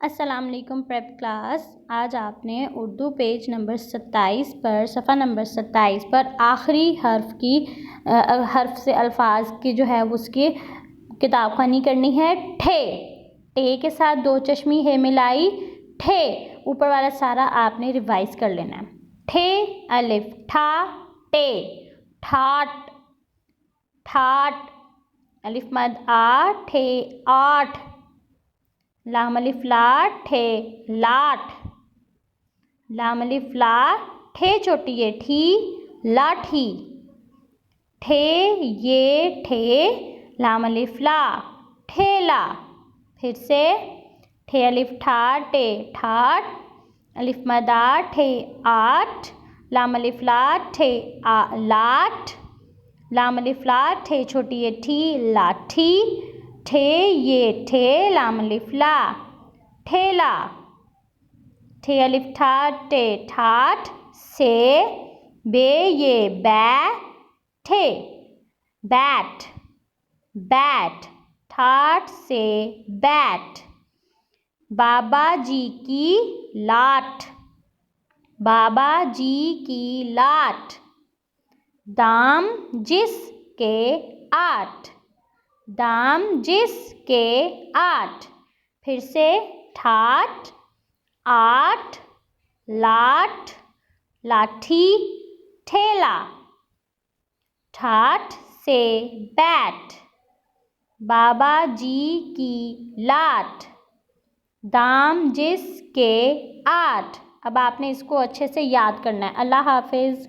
अस्सलाम वालेकुम prep class. आज आपने उर्दू पेज नंबर 27 पर सफ़ा नंबर 27 पर आखिरी हर्फ से अल्फाज की जो है उसकी किताब खानी करनी है। ठे टे के साथ दो चश्मी है मिलाई ठे, ऊपर वाला सारा आपने रिवाइज कर लेना है। ठे अलिफ ठा टे ठाट ठाट, अलिफ मद आ ठे आठ, लाम अलिफ ला ठे लाठ, लाम अलिफ ला ठे छोटी ये ठी लाठी, ठे ये ठे लाम अलिफ ला ठेला। फिर से ठे अलिफ ठा टे ठाट, अलिफ मदा ठे आठ, लाम अलिफ ला ठे लाठ, लाम अलिफ ला ठे छोटी ये ठी लाठी, ठे ये ठे लाम अलिफ ला ठेला, ठे अलिफ ठा टे ठाठ से, बे ये बै ठे बैट बैट, ठाठ से बैट। बाबा जी की लाठ बाबा जी की लाठ, दाम जिसके आठ दाम जिसके आठ। फिर से ठाठ आठ लाठ लाठी ठेला, ठाठ से बैट, बाबा जी की लाठ, दाम जिसके आठ। अब आपने इसको अच्छे से याद करना है। अल्लाह हाफिज़।